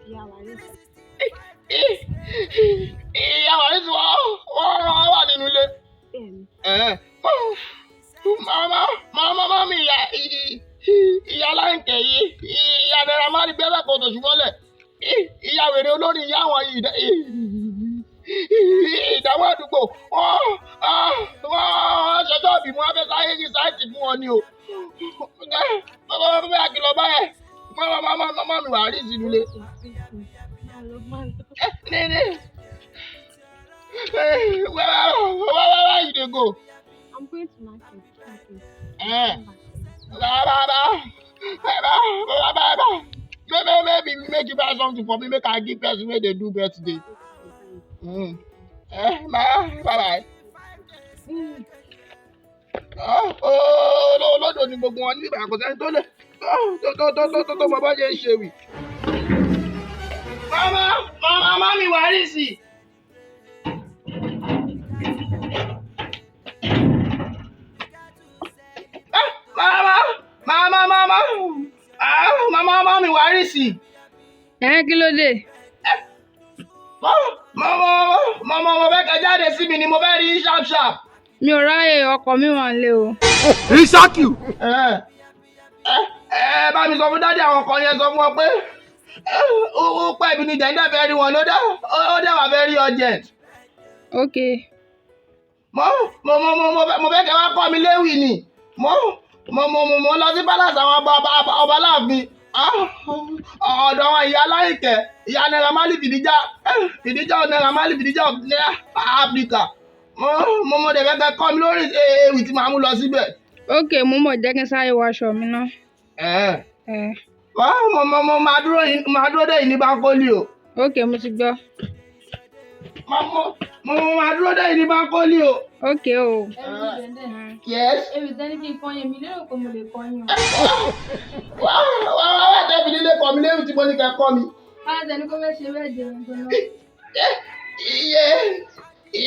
Iya Larissa. Ìyá Larissa wọ́n wà nínú ilé. Màmá mi ìyá Láyìnkẹ́ yìí, ìyá Naira Marley gbẹ́sẹ̀ kò tó ṣùgbọ́n lẹ̀. Ìyá wèrè olórí ìyá àwọn ìdààmú àdúgbò. Wọ́n ṣẹjọ́ ìbí mú abẹ́sáyé ní sáìtì fún wọn ni o. Bàbá àkìlọ̀ báyẹn. Mama mi wà rí ìsinú ilé. Where you dey go? I'm going to market. Maybe make you buy something for me. Make I give person wey dey do birthday. Bye. Lọ́dọ̀ ni gbogbo wọn níbi àkọsẹ́ tó lè tó bàbá jẹ́ ṣe wì. Mama mi wà rí sí. Mama mi wà rí sí. Kí ló dé? Mo fẹ́ kẹ́ jáde sí mi ni mo fẹ́ rí sharp. Mi ò ráyè ọkọ mi wà nílé o. Ìṣákìú. Bá mi sọ fún dádì àwọn kan yẹn sọ fún wọn pé ó pẹ́ EbiniDende fẹ́ rí wọn ó dẹ̀ wà very urgent. Ok. Mo fẹ́ kẹ́ wá kọ́ mi léwì ni. Mo lọ sí palace àwọn ọba láàfin. Ọ̀dọ̀ àwọn ìyá Láyìnkẹ́, ìyá Naira Marley fìdíjà Naira Marley fìdíjà of Africa. Mo dẹ̀ fẹ́ kẹ́ kọ́ mi lórí ewì tí màá mú lọ síbẹ̀. Ok, mo mọ̀ jẹ́ kí n sáré wọ aṣọ mi ná. Mo máa dúró dé yìí ní báńkólì o. Ok, mo ti gbọ́. Mo máa dúró dé yìí ní báńkólì o. Ok o. Yes. EbiniDende kí n kọ́ yẹn mi lérò pé mo lè kọ́ yẹn. Wá tẹ́bi nílé kọ́ mi léwu tí mo ní kẹ́ kọ́ mi. EbiniDende kó fẹ́ ṣe bẹ́ẹ̀ dé wọn gan-an. Iye bí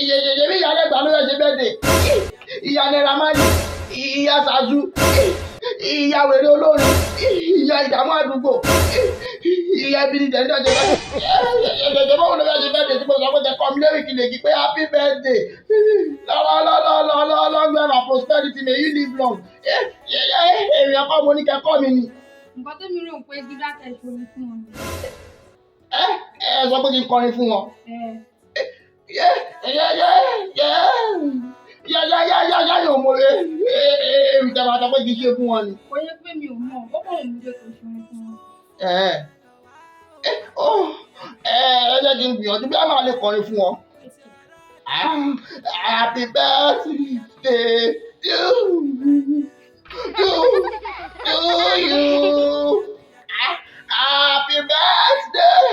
Iya Legba ló fẹ́ ṣe bẹ́ẹ̀ dé. Ìyá Naira Marley, ìyá Ṣáájú, ìyá wèrè olórin, ìyá ìdààmú àdúgbò, ìyá EbiniDende ọjọ́ bẹ́ẹ̀. Báwo ló fẹ́ ṣe bẹ́ẹ̀ dé tí mo sọ pé kẹ́ kọ́ mi léwu kí lè kí pé happy birthday. Long life and prosperity, may you live long. Èrè ọkọ mo ní kẹ́ kọ́ mi ni. Nǹkan tó mi rò pé gíga kẹ̀ ṣòro fún wọn. Sọ pé kí n kọrin fún wọn. Yóò mọ èrè tẹ́ máa sọ pé kí n ṣe fún wọn ni. Kò yẹ pé mi ò mọ̀, ó kàn mí pé kò ṣòro fún wọn. Jẹ́ kí n gbìyànjú bí a máa lè kọrin fún wọn. Happy birthday to you. Happy birthday.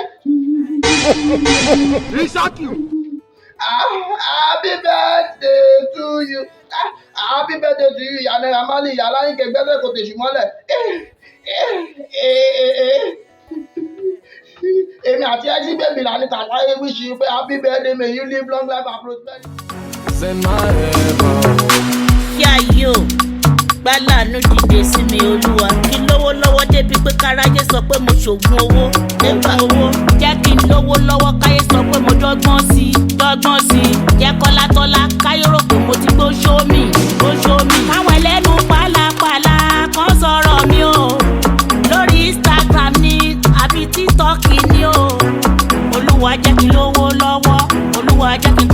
Ìṣákìú. Happy birthday to you. Happy birthday to you, Ìyá Naira Marley, Ìyá Láyìnkẹ́ gbẹ́sẹ̀ kò tèṣù mọ́lẹ̀. Èmi àti ẹjí bèbí là ní kàtàyé wish you pé happy birthday, may you live long life and prosperity. Send my head Yá yóò gbálàánú dìde sí mi Olúwa. Kí lówó lọ́wọ́ débi pé káráyé sọ pé mo ṣògùn owó. Nípa owó jẹ́ kí n lówó lọ́wọ́ káyé sọ pé mo dọ́gbọ́n sí i. Jẹ́ kọ́látọ́lá káyé rò pé mo ti gbó ṣó mi. Káwọn ẹlẹ́nu pálapàla kan sọ̀rọ̀ mi o. Lórí Instagram ni àbí TikTok ni o. Olúwa jẹ́ kí n lówó lọ́wọ́. Olúwa jẹ́ kí n